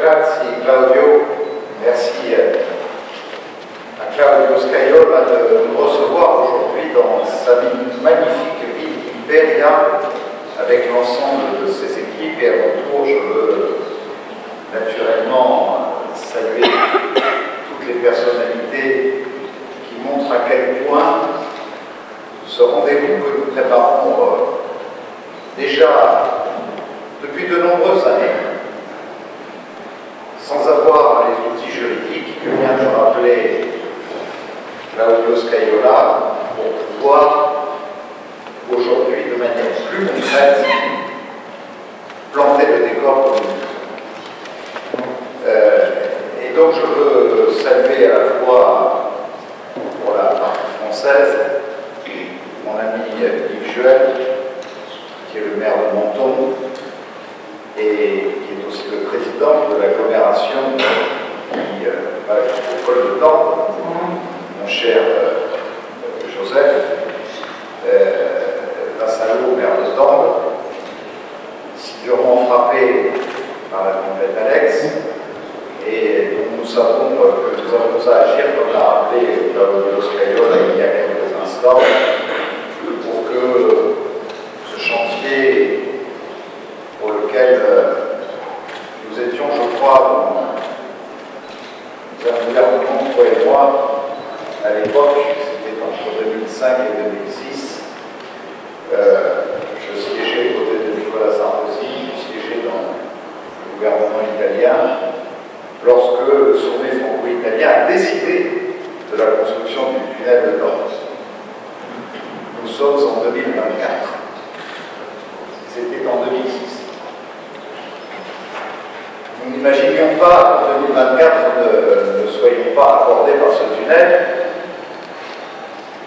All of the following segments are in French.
Grazie Claudio, merci à Claudio Scaiola de nous recevoir aujourd'hui dans sa magnifique ville d'Imperia avec l'ensemble de ses équipes. Et à mon tour, je veux naturellement saluer toutes les personnalités qui montrent à quel point ce rendez-vous que nous préparons déjà depuis de nombreuses années, sans avoir les outils juridiques que vient de rappeler Claudio Scaiola, pour pouvoir aujourd'hui, de manière plus concrète, planter le décor comme nous. Et donc je veux saluer à la fois, pour la partie française, mon ami Yves Juel, qui est le maire de Menton, et qui est aussi le président de l'agglomération qui Paul de Tende, mon cher Joseph, Vassalo, maire de Tende, si durement frappé par la tempête Alex, et dont nous savons que nous avons à agir, comme l'a rappelé Claudio Scaiola il y a quelques instants, pour que ce chantier pour lequel nous étions, je crois, dans un gouvernement, toi et moi, à l'époque, c'était entre 2005 et 2006, je siégeais aux côtés de Nicolas Sarkozy, je siégeais dans le gouvernement italien, lorsque le sommet franco-italien a décidé de la construction du tunnel de Tende. Nous sommes en 2024. C'était en 2006. Nous n'imaginions pas qu'en 2024 ne soyons pas accordés par ce tunnel,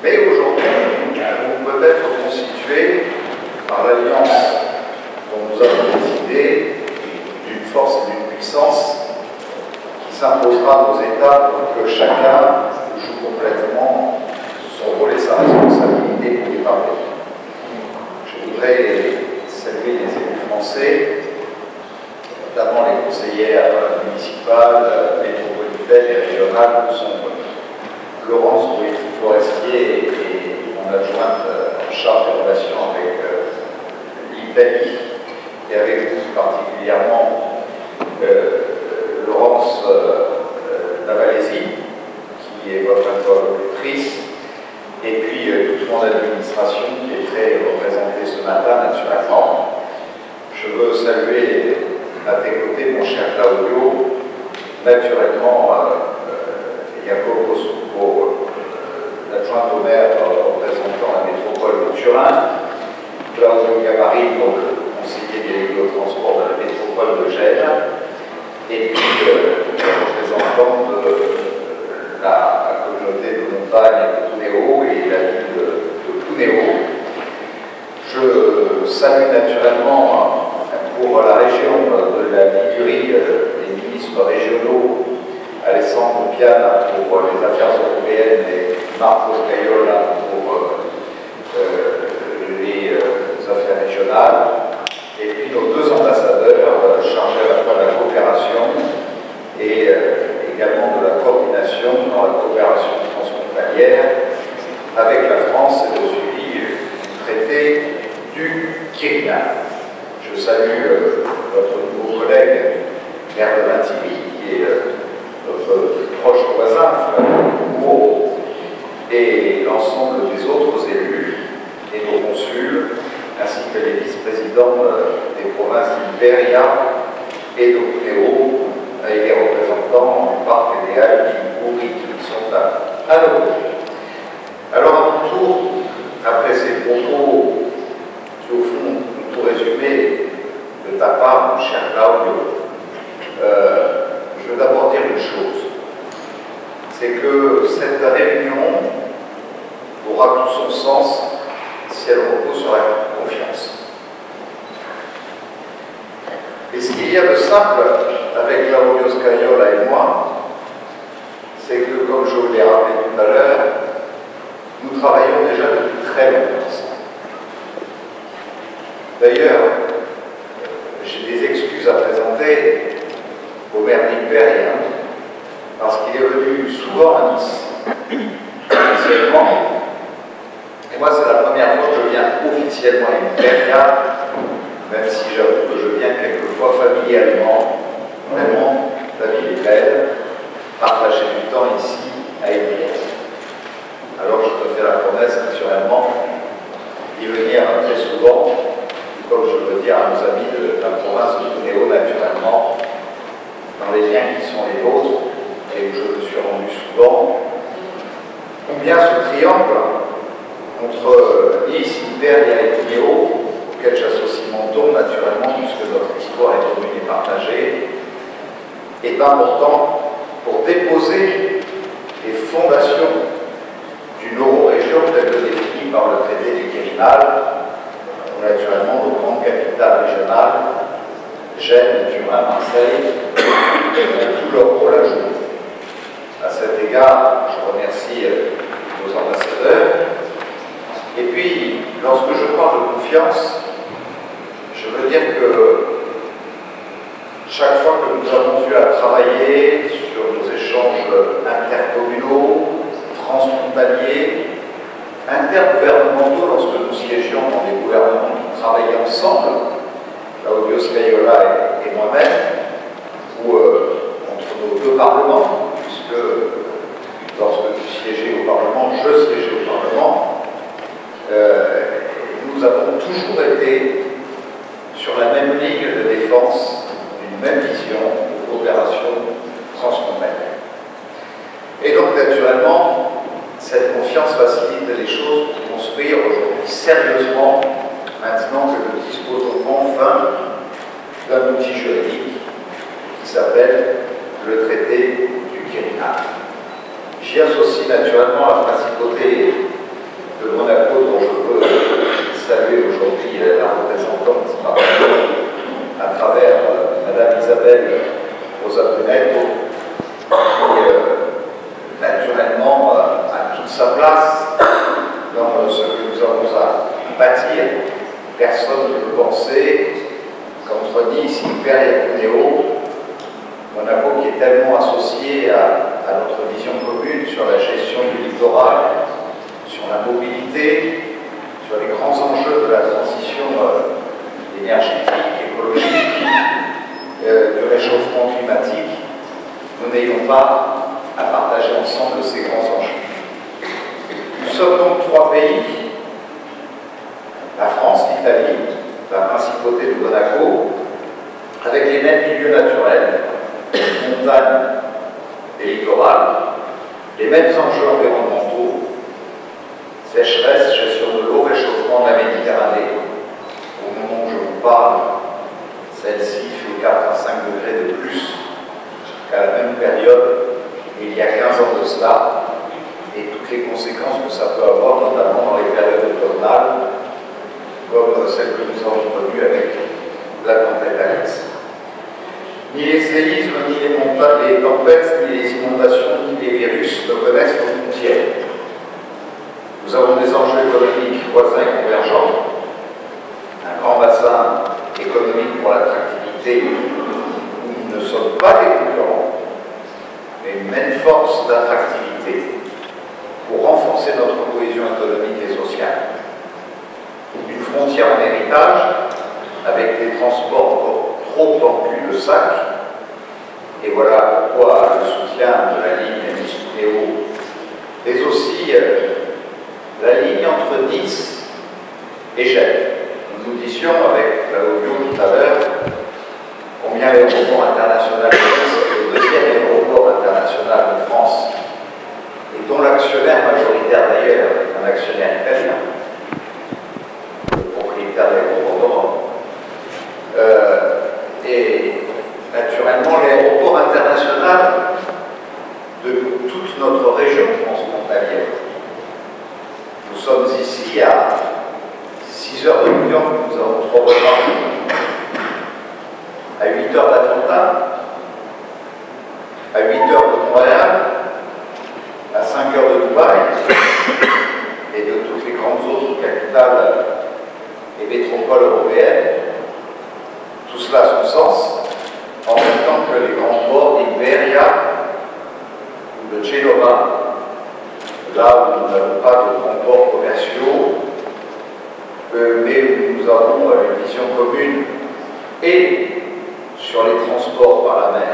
mais aujourd'hui, nous pouvons peut-être constituer, par l'alliance dont nous avons décidé, d'une force et d'une puissance qui s'imposera à nos États pour que chacun joue complètement son rôle et sa responsabilité pour y parvenir. Je voudrais saluer les élus français, notamment les conseillères municipales, métropolitaines et régionales, que sont Laurence Forestier et mon adjointe en charge des relations avec l'Italie, et avec vous particulièrement Laurence Lavalaisie, qui est votre interlocutrice, et puis toute mon administration qui est très représentée ce matin, naturellement. Je veux saluer à tes côtés, mon cher Claudio, naturellement, Jacopo Succo, l'adjoint au maire représentant la métropole de Turin, Claudio Gavari, donc conseiller délégué au transport de la métropole de Gênes, et puis le représentant de la communauté de montagne de Cuneo et la ville de Cuneo. Je salue naturellement pour la région de la Ligurie les ministres régionaux Alessandro Piana pour les affaires européennes et Marco Scaiola pour les affaires régionales, et puis nos deux ambassadeurs chargés à la fois de la coopération et également de la coordination dans la coopération transfrontalière avec la France et le suivi du traité du Quirinal. Je salue notre nouveau collègue, maire de Vintimille, qui est notre proche voisin, Hugo, et l'ensemble des autres élus et nos consuls, ainsi que les vice-présidents des provinces d'Imperia et d'Ocneo, et les représentants du parc fédéral d'Imbouri qui sont à nos côtés. Alors, à mon tour, après ces propos qui, au fond, ont tout résumé de ta part, mon cher Claudio, je veux d'abord dire une chose, c'est que cette réunion aura tout son sens si elle repose sur la confiance. Et ce qu'il y a de simple avec Claudio Scaiola et moi, c'est que, comme je vous l'ai rappelé tout à l'heure, nous travaillons déjà depuis très longtemps ensemble. D'ailleurs, j'ai des excuses à présenter au maire hyperien, parce qu'il est venu souvent à Nice, officiellement. Et moi, c'est la première fois que je viens officiellement à Hyperia, même si j'avoue que je viens quelquefois familialement. Vraiment, la ville est belle, partager du temps ici à Hyperia. Alors je me fais la promesse, naturellement, d'y venir très souvent, comme je veux dire à nos amis de la province de Cuneo, naturellement, dans les liens qui sont les vôtres, et où je me suis rendu souvent, combien ce triangle entre Nice, Hyperia et Cuneo, auquel j'associe Menton, naturellement, puisque notre histoire est commune et partagée, est important pour déposer les fondations d'une euro-région telle que définie par le traité du Quirinal, où naturellement nos grandes capitales régionales, Gênes, Turin, Marseille, ont tout leur rôle à jouer. À cet égard, je remercie nos ambassadeurs. Et puis, lorsque je parle de confiance, je veux dire que chaque fois que nous avons eu à travailler sur nos échanges intercommunaux, transfrontaliers, intergouvernementaux, lorsque nous siégions dans des gouvernements qui travaillaient ensemble, Claudio Scaiola et moi-même, ou entre nos deux parlements, puisque lorsque vous siégez au Parlement, je siégeais au Parlement, nous avons toujours été sur la même ligne de défense, d'une même vision de coopération transfrontalière. Et donc, naturellement, cette confiance facilite les choses pour construire aujourd'hui sérieusement, maintenant que nous disposons enfin d'un outil juridique qui s'appelle le traité du Quirinal. J'y associe naturellement la principauté de Monaco, dont je peux saluer aujourd'hui la représentante à travers Madame Isabelle Rosa Brunetto, qui naturellement a toute sa place dans ce que nous avons à bâtir. Personne ne peut penser qu'entre Nice, Hyperia et Cuneo, Monaco qui est tellement associé à notre vision commune sur la gestion du littoral, sur la mobilité, sur les grands enjeux de la transition énergétique, écologique, du réchauffement climatique, nous n'ayons pas à partager ensemble ces grands enjeux. Nous sommes donc trois pays, la France, l'Italie, la principauté de Monaco, avec les mêmes milieux naturels, montagnes et littoral, les mêmes enjeux environnementaux, sécheresse, gestion de l'eau, réchauffement de la Méditerranée. Au moment où je vous parle, celle-ci fait 4 à 5 degrés de plus qu'à la même période, il y a 15 ans de cela, et toutes les conséquences que ça peut avoir, notamment dans les périodes automnales, comme celle que nous avons connue avec la tempête Alex. Ni les séismes, ni les montagnes, les tempêtes, ni les inondations, ni les virus ne connaissent nos frontières. Nous avons des enjeux économiques voisins et convergents, un grand bassin économique pour l'attractivité où nous ne sommes pas des concurrents, mais une même force d'attractivité pour renforcer notre cohésion économique et sociale. Une frontière en héritage avec des transports encore trop en cul-de-sac, et voilà pourquoi le soutien de la ligne Nice-Cuneo, mais aussi la ligne entre Nice et Gênes. Nous disions avec Claudio tout à l'heure combien l'aéroport international de Nice est le deuxième aéroport international de France, et dont l'actionnaire majoritaire d'ailleurs est un actionnaire italien, le propriétaire de l'aéroport d'Europe. Et naturellement l'aéroport international de toute notre région transfrontalière. Nous sommes ici à 6 heures de New York, nous avons 3 repas, à 8 heures d'Atlanta, à 8 heures de Montréal, à 5 heures de Dubaï, et de toutes les grandes autres capitales et métropoles européennes. Tout cela a son sens, en même temps que les grands ports d'Hyper sur les transports par la mer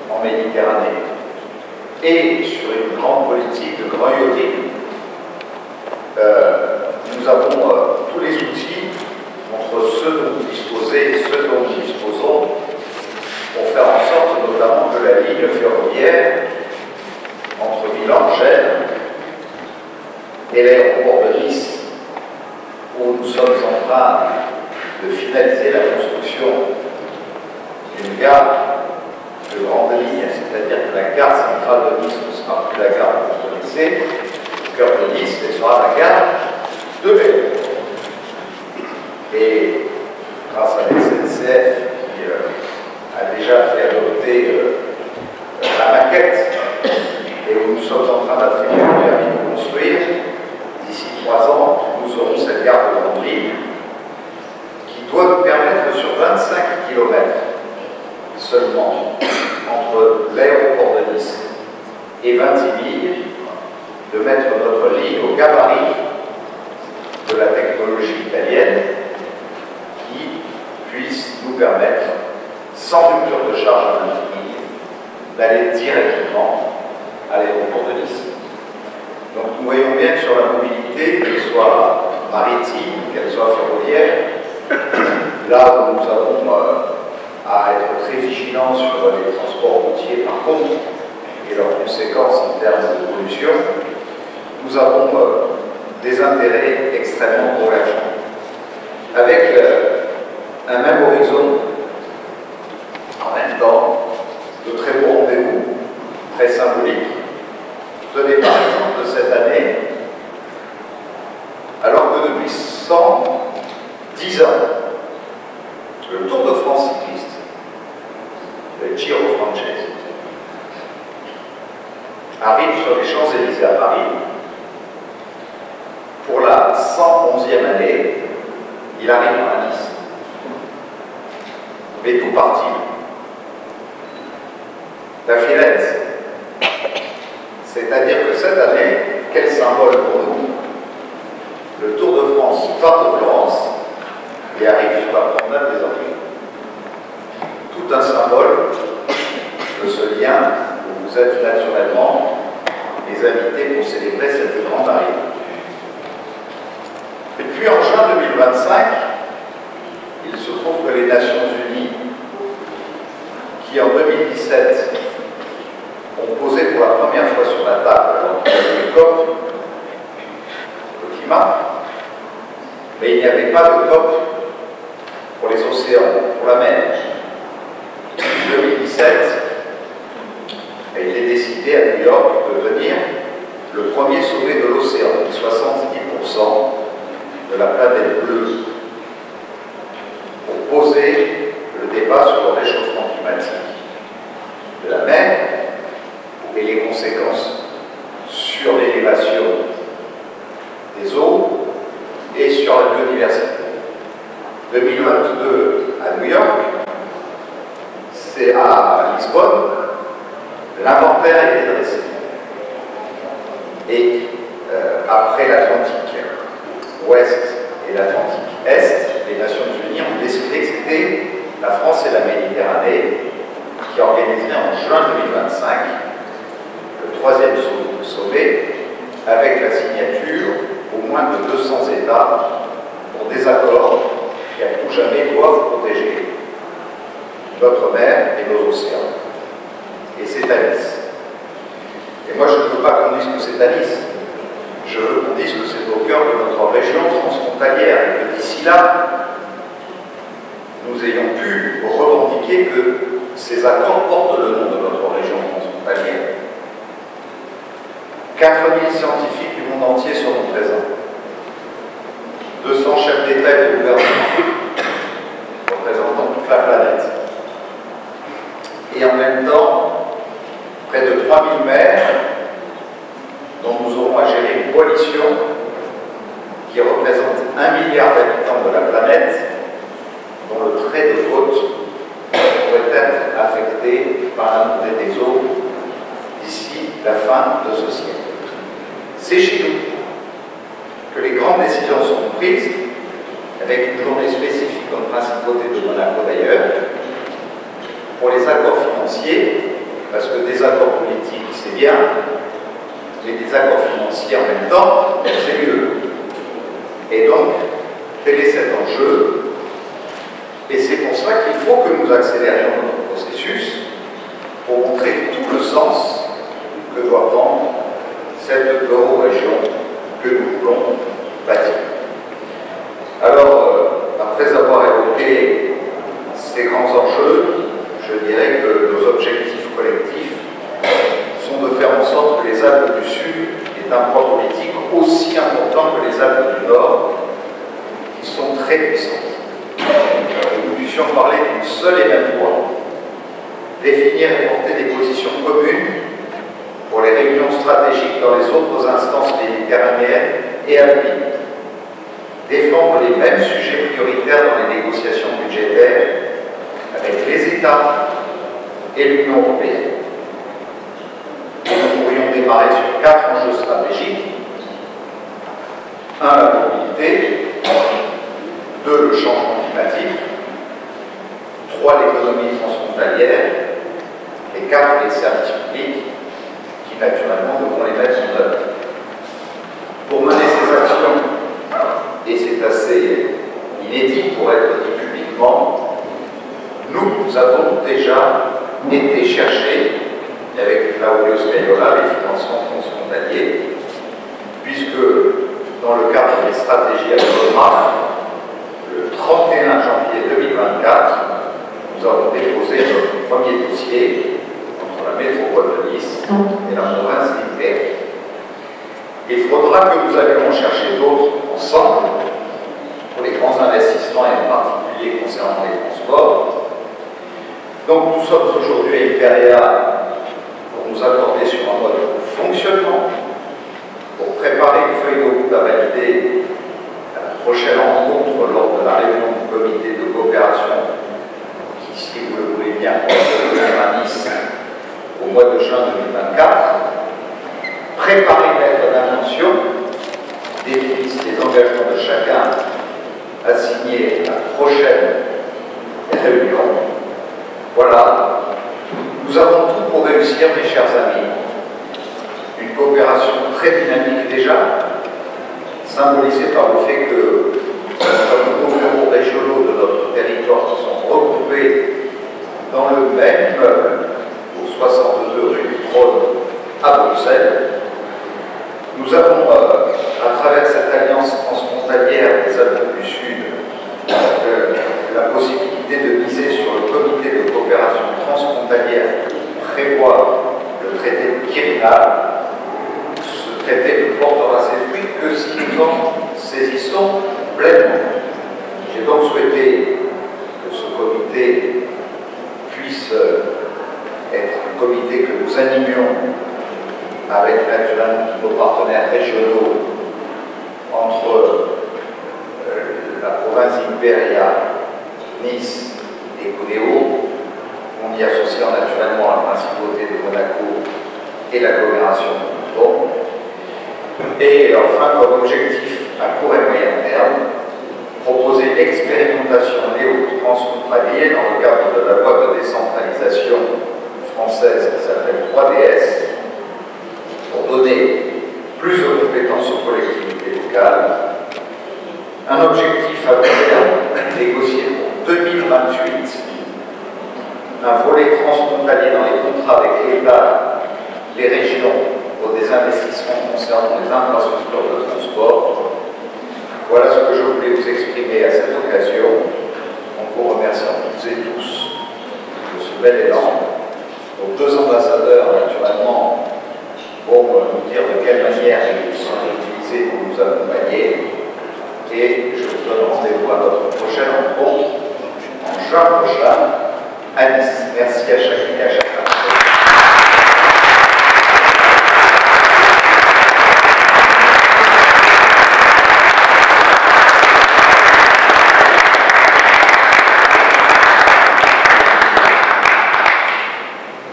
en Méditerranée et sur une grande politique de grand yachting, nous avons tous les outils entre ceux dont vous disposez et ceux dont nous disposons pour faire en sorte notamment que la ligne ferroviaire entre Milan, Gênes et l'aéroport de Nice, où nous sommes en train de finaliser la construction d'une gare de grande ligne, c'est-à-dire que la gare centrale de Nice ne sera plus la gare que vous connaissez, au cœur de Nice, mais sera la gare de l'aéroport. Et grâce à la SNCF qui a déjà fait adopter la maquette et où nous sommes en train d'attribuer le permis de construire, d'ici 3 ans, nous aurons cette gare de grande ligne qui doit nous permettre sur 25 km seulement entre l'aéroport de Nice et Vintimille de mettre notre ligne au gabarit de la technologie italienne qui puisse nous permettre, sans rupture de charge à Vintimille, d'aller directement à l'aéroport de Nice. Donc nous voyons bien que sur la mobilité, qu'elle soit maritime, qu'elle soit ferroviaire, là où nous avons à être très vigilants sur les transports routiers par contre et leurs conséquences en termes de pollution, nous avons des intérêts extrêmement convergents, avec un même horizon, en même temps, de très beaux rendez-vous, très symboliques. Tenez par exemple de cette année, alors que depuis 110 ans, le Tour de France cycliste, le Giro Francese, arrive sur les Champs-Élysées à Paris. Pour la 111e année, il arrive à Nice. Mais tout parti. La Filette. C'est-à-dire que cette année, quel symbole pour nous? Le Tour de France part de Florence et arrive sur la promenade des Anglais. Tout un symbole de ce lien où vous êtes naturellement les invités pour célébrer cette grande arrivée. Et puis en juin 2025, il se trouve que les Nations Unies, qui en 2017 ont posé pour la première fois sur la table le COP, le climat, mais il n'y avait pas de COP pour les océans, pour la mer. En 2017, il est décidé à New York de devenir le premier sommet de l'océan, 70% de la planète bleue, pour poser le débat sur le réchauffement climatique de la mer et les conséquences sur l'élévation des eaux et sur la biodiversité. 2022 à New York, c'est à Lisbonne, l'inventaire a été dressé. Et après l'Atlantique Ouest et l'Atlantique Est, les Nations Unies ont décidé que c'était la France et la Méditerranée qui organiseraient en juin 2025 le 3e sommet avec la signature au moins de 200 États pour des accords qui à tout jamais doivent protéger notre mer et nos océans. Et c'est à Nice. Et moi je ne veux pas qu'on dise que c'est à Nice. Je veux qu'on dise que c'est au cœur de notre région transfrontalière et que d'ici là, nous ayons pu revendiquer que ces accords portent le nom de notre région transfrontalière. 4000 scientifiques du monde entier seront présents. 200 chefs d'État et de gouvernement représentant toute la planète. Et en même temps, près de 3000 maires dont nous aurons à gérer une coalition qui représente 1 milliard d'habitants de la planète, dont le trait de côte pourrait être affecté par la montée des eaux d'ici la fin de ce siècle. C'est chez nous que les grandes décisions sont prises, avec une journée spécifique comme principauté de Monaco d'ailleurs, l'accélération de notre processus pour montrer tout le sens que doit prendre cette euro-région que nous voulons bâtir. Alors, après avoir évoqué ces grands enjeux, je dirais que nos objectifs collectifs sont de faire en sorte que les Alpes du Sud aient un poids politique aussi important que les Alpes du Nord, qui sont très puissantes. Que nous puissions parler d'une seule et même voix, définir et porter des positions communes pour les réunions stratégiques dans les autres instances méditerranéennes et alpines, défendre les mêmes sujets prioritaires dans les négociations budgétaires avec les États et l'Union européenne. Nous pourrions démarrer sur 4 enjeux stratégiques. 1. La mobilité. 2. Le changement climatique. 3. L'économie transfrontalière. Et 4. Les services publics, qui naturellement devront les mettre en œuvre. Pour mener ces actions, et c'est assez inédit pour être dit publiquement, nous avons déjà été chercher, avec Claudio Scagliola, les financements transfrontaliers, puisque dans le cadre des stratégies à Roma, le 31 janvier 2024, nous avons déposé notre premier dossier entre la métropole de Nice et la province d'Imperia. Il faudra que nous allions chercher d'autres ensemble pour les grands investissements et en particulier concernant les transports. Donc nous sommes aujourd'hui à Imperia pour nous accorder sur un mode de fonctionnement, pour préparer une feuille de route à valider à la prochaine rencontre lors de la réunion du comité de coopération qui, si vous le voulez bien, va se tenir à Nice au mois de juin 2024. Préparer une lettre d'intention, définir les engagements de chacun à signer à la prochaine réunion. Voilà, nous avons tout pour réussir, mes chers amis. Une coopération très dynamique déjà, symbolisée par le fait que nos bureaux régionaux de notre territoire sont regroupés dans le même immeuble, au 62 rue du Trône à Bruxelles. Nous avons, à travers cette alliance transfrontalière des Alpes du Sud, la possibilité de miser sur le comité de coopération transfrontalière qui prévoit le traité de Quirinal. Ce traité ne portera ses fruits que si nous en saisissons pleinement. J'ai donc souhaité que ce comité puisse être un comité que nous animions avec naturellement nos partenaires régionaux entre la province d'Imperia, Nice et Cuneo, on y associant naturellement la principauté de Monaco et l'agglomération de Menton. Et enfin, comme objectif à court et moyen terme, proposer l'expérimentation néo-transfrontalier dans le cadre de la loi de décentralisation française qui s'appelle 3DS, pour donner plus de compétences aux collectivités locales. Un objectif à long terme, négocié pour 2028, un volet transfrontalier dans les contrats avec l'État, les régions, pour des investissements concernant les infrastructures de transport. Voilà ce que je voulais vous exprimer à cette occasion, en vous remerciant toutes et tous de ce bel élan. Nos 2 ambassadeurs, naturellement, vont nous dire de quelle manière ils sont utilisés pour nous accompagner. Et je vous donne rendez-vous à notre prochaine rencontre en juin prochain à Nice. Merci à chacune et à chacun.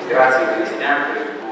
Grazie Presidente.